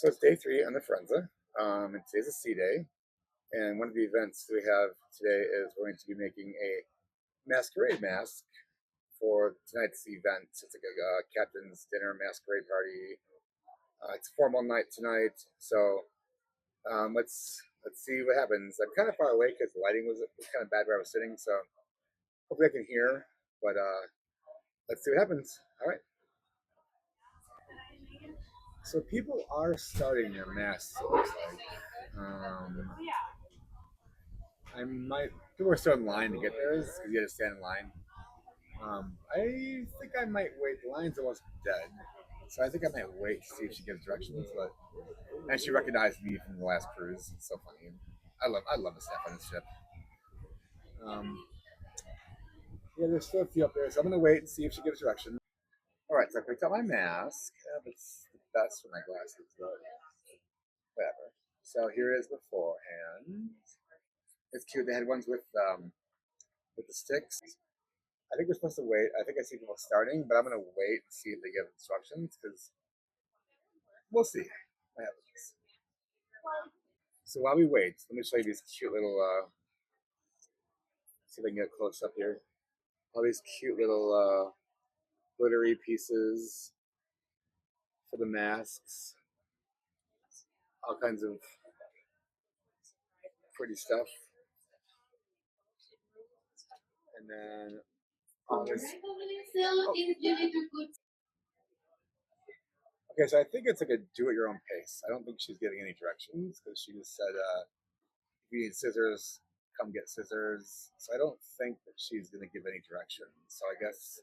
So it's day 3 on the Firenze, and today's a sea day. And one of the events we have today is we're going to be making a masquerade mask for tonight's event. It's like a captain's dinner masquerade party. It's a formal night tonight, so let's see what happens. I'm kind of far away because the lighting was kind of bad where I was sitting, so hopefully I can hear. But let's see what happens. All right. So people are starting their masks. It looks like. I might. People are still in line to get theirs because you got to stand in line. I think I might wait. The line's almost dead, so I think I might wait to see if she gives directions. But and she recognized me from the last cruise. It's so funny. I love the staff on this ship. Um, yeah, there's still a few up there, so I'm gonna wait and see if she gives directions. All right, so I picked up my mask. Yeah, it's the best for my glasses, but whatever. So here it is beforehand. It's cute. They had ones with the sticks. I think we're supposed to wait. I think I see people starting, but I'm gonna wait and see if they give instructions because we'll see what happens. So while we wait, let me show you these cute little. See if I can get close up here. All these cute little glittery pieces for the masks. All kinds of pretty stuff. And then all this. Oh. Okay, so I think it's like a do-it-your-own pace. I don't think she's giving any directions because she just said, "If you need scissors, come get scissors." So I don't think that she's going to give any directions. So I guess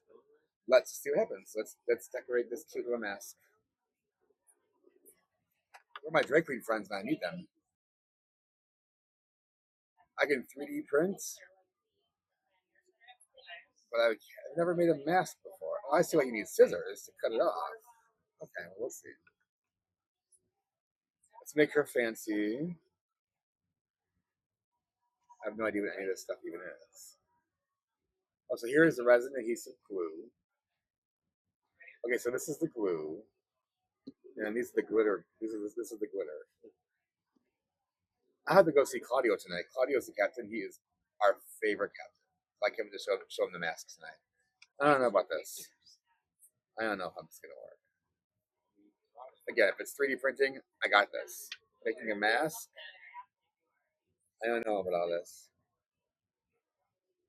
let's see what happens. Let's decorate this cute little mask. Where are my drag queen friends when I need them? I can 3D print, but I've never made a mask before. Oh, I see why you need scissors to cut it off. Okay, well, we'll see. Let's make her fancy. I have no idea what any of this stuff even is. Oh, so here is the resin adhesive glue. Okay, so this is the glue, and these are the glitter. This is the glitter. I have to go see Claudio tonight. Claudio's the captain. He is our favorite captain. I like him to show him the masks tonight. I don't know about this. I don't know how this is gonna work. Again, if it's 3D printing, I got this. Making a mask, I don't know about all this.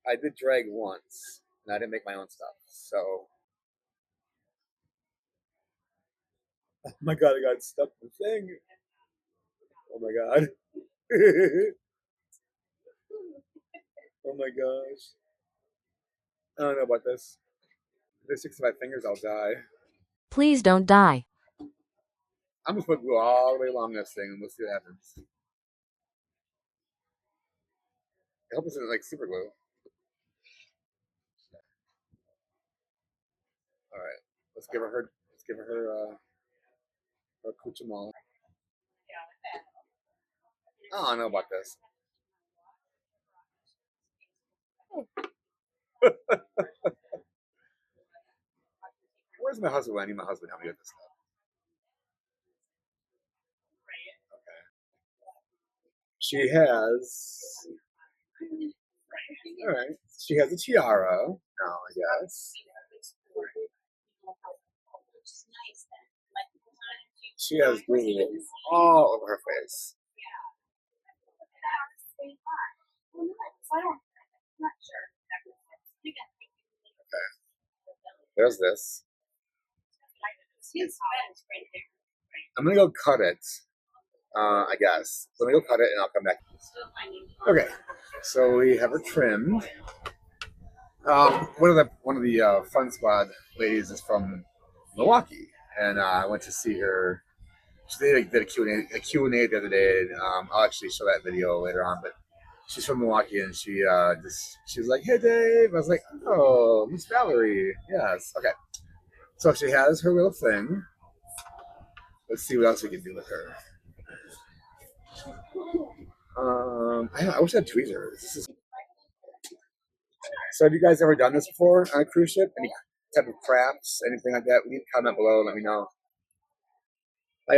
I did drag once, and I didn't make my own stuff. So, oh my god, I got stuck in the thing. Oh my god. Oh my gosh. I don't know about this. If this sticks to my fingers, I'll die. Please don't die. I'm just gonna go all the way along this thing and we'll see what happens. I hope it's like super glue. All right, let's give her accoutrement. I don't know about this. Where's my husband? I need my husband to help me with this stuff. Okay. She has. All right. She has a tiara now, I guess. She has glue all over her face. Okay. There's this. I'm gonna go cut it. I guess. So let me go cut it and I'll come back. Okay. So we have her trimmed. One of the Fun Squad ladies is from Milwaukee, and I went to see her. She did a Q&A the other day. And, I'll actually show that video later on, but she's from Milwaukee, and she was like, "Hey, Dave." I was like, "Oh, Miss Valerie, yes, okay." So she has her little thing. Let's see what else we can do with her. I wish I had tweezers. So have you guys ever done this before on a cruise ship? Any type of crafts, anything like that? Leave a comment below. Let me know.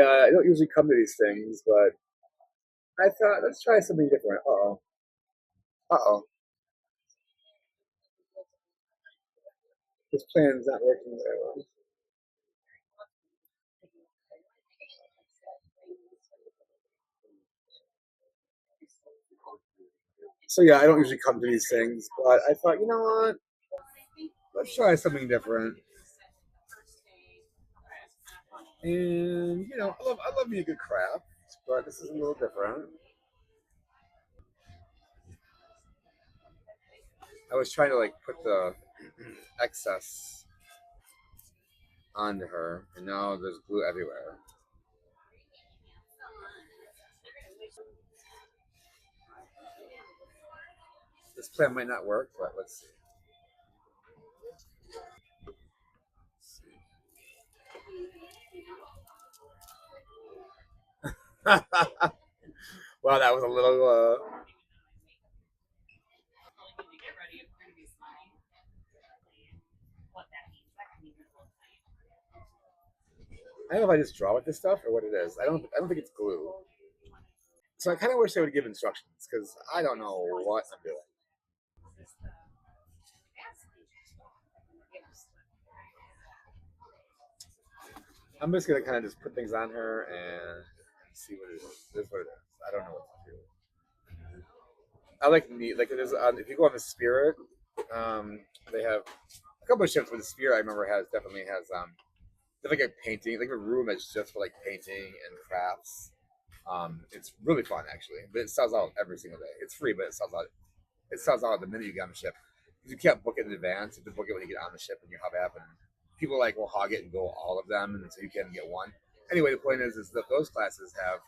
I don't usually come to these things, but I thought let's try something different. Uh oh. Uh oh. This plan's not working very well. So yeah, I don't usually come to these things, but I thought, you know what? Let's try something different. And I love me a good craft, but this is a little different. I was trying to like put the excess onto her, and now there's glue everywhere. This plan might not work, but let's see. Well, that was a little. I don't know if I just draw with this stuff or what it is. I don't think it's glue. So I kind of wish they would give instructions because I don't know what I'm doing. I'm just gonna kind of just put things on her and see what it is. This is what it is. I don't know what to do. I like neat. Like it is. If you go on the Spirit, um, they have a couple of ships with the Spirit. I remember definitely has they have like a painting, like a room that's just for like painting and crafts. It's really fun actually, but it sells out every single day. It's free, but it sells out. It sells out the minute you get on the ship. You can't book it in advance. You have to book it when you get on the ship and you hub app, and people like will hog it and go all of them, and so you can't get one. Anyway, the point is that those classes have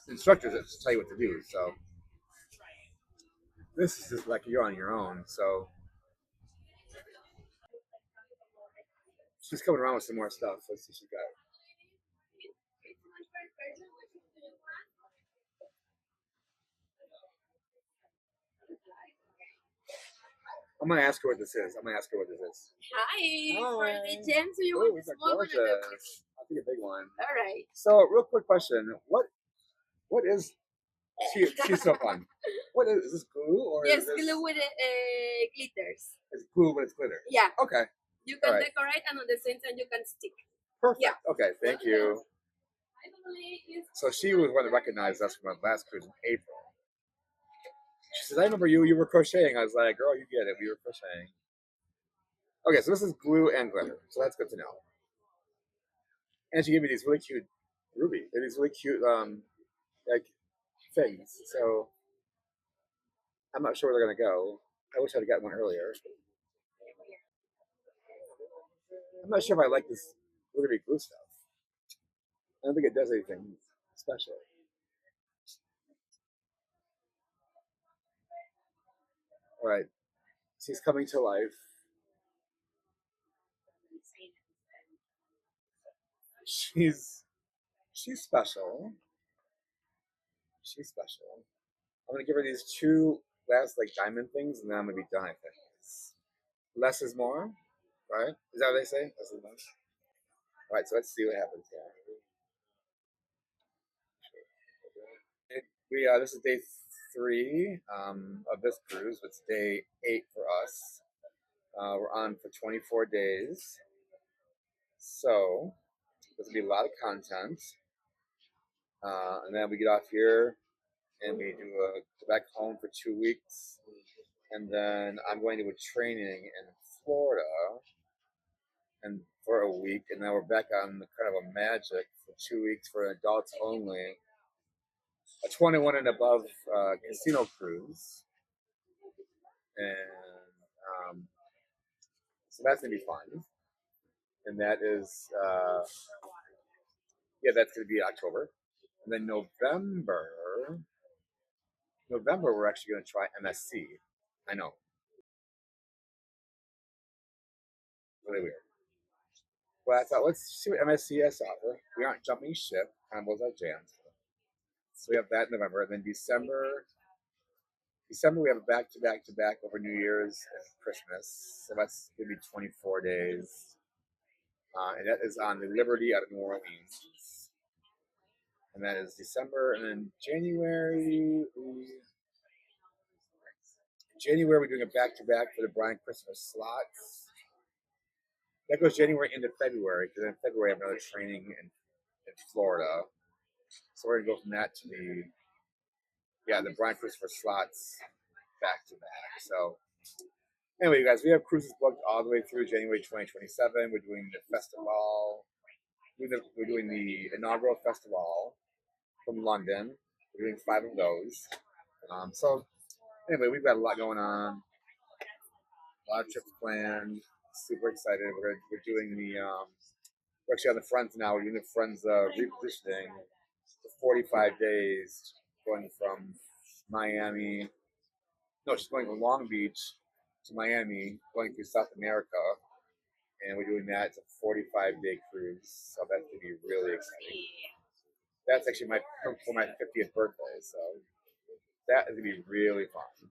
instructors that tell you what to do. So this is just like you're on your own. So she's coming around with some more stuff. Let's see what she got. I'm gonna ask her what this is. I'm gonna ask her what this is. Hi. For the gems, do you want the small one or the big? I'll take a big one. All right. So, real quick question: what is she's so fun? What is this glue or yes, is this, glue with glitters. It's glue, but it's glitter. Yeah. Okay. You can decorate, and on the center you can stick. Perfect. Yeah. Okay. Thank you. So she was one that recognized us from our last cruise in April. She says, "I remember you. You were crocheting." I was like, "Girl, you get it. We were crocheting." Okay, so this is glue and glitter, so that's good to know. And she gave me these really cute ruby. They're these really cute like things. So I'm not sure where they're gonna go. I wish I'd have gotten one earlier. I'm not sure if I like this glittery glue stuff. I don't think it does anything special. All right, she's coming to life. She's she's special. She's special. I'm gonna give her these two last like diamond things, and then I'm gonna be done. I think less is more, right? Is that what they say? Less is more. All right, so let's see what happens here. This is day 3 of this cruise. It's day 8 for us. We're on for 24 days, so there's gonna be a lot of content. And then we get off here and we go back home for 2 weeks, and then I'm going to a training in Florida and for a week, and then we're back on the kind of a magic for 2 weeks for adults only, a 21 and above casino cruise, and so that's gonna be fun. And that is yeah, that's gonna be October, and then November we're actually gonna try MSC. I know, really weird. But I thought let's see what MSC has to offer. We aren't jumping ship. Carnival's our jam. So we have that in November, and then December we have a back to back to back over New Year's and Christmas. So that's gonna be 24 days, and that is on the Liberty out of New Orleans. and that is December. And then January, we're doing a back-to-back for the Brian Christmas slots. That goes January into February, because in February I have another training in Florida. So we're gonna go from that to the Brian Christopher slots back to back. So anyway, you guys, we have cruises booked all the way through January 2027. We're doing the festival. We're doing the inaugural festival from London. We're doing 5 of those. So anyway, we've got a lot going on. A lot of trips planned. Super excited. We're doing we're actually on the Friends now. We're doing the Friends repositioning for 45 days, going from Miami. No, she's going from Long Beach to Miami, going through South America, and we're doing that. It's a 45-day cruise, so that's gonna be really exciting. That's actually for my 50th birthday, so that is gonna be really fun.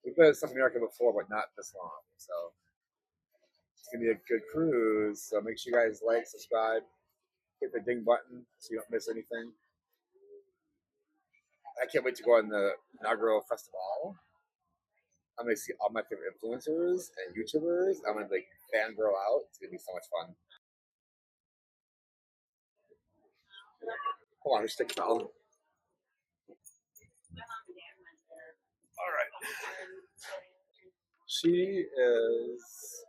We've been to South America before, but not this long, so it's gonna be a good cruise. So make sure you guys like, subscribe, hit the ding button so you don't miss anything. I can't wait to go on the inaugural festival. I'm gonna see all my favorite influencers and YouTubers. I'm gonna like fangirl out. It's gonna be so much fun. Hold on, just stick it out. All right. She is.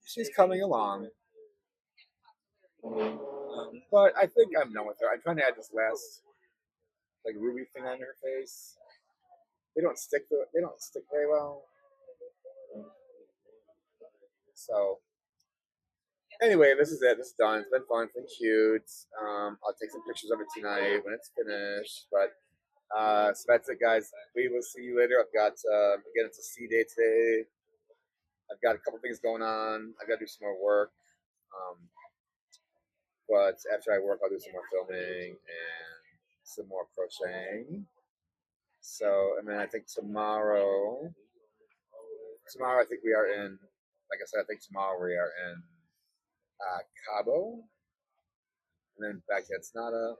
She's coming along. But I think I'm done with her. I'm trying to add this last like ruby thing on her face. They don't stick very well. So anyway, this is it. This is done. It's been fun. It's been cute. I'll take some pictures of it tonight when it's finished. But so that's it, guys. We will see you later. I've got again, it's a C day today. I've got a couple things going on. I got to do some more work. Um, but after I work, I'll do some more filming and some more crocheting. So, and then I think tomorrow I think we are in. Like I said, I think tomorrow we are in Cabo, and then back to Ensenada,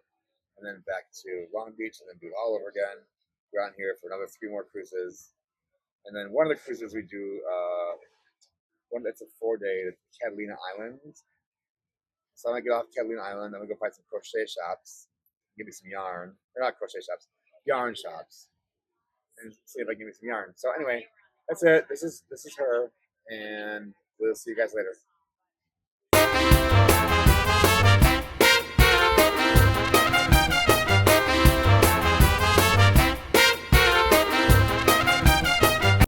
and then back to Long Beach, and then do it all over again. We're on here for another 3 more cruises, and then one of the cruises we do, one that's a 4-day, Catalina Islands. So I'm gonna get off Catalina Island. I'm gonna go find some crochet shops, give me some yarn. They're not crochet shops, yarn shops, and see if I can give me some yarn. So anyway, that's it. This is her, and we'll see you guys later.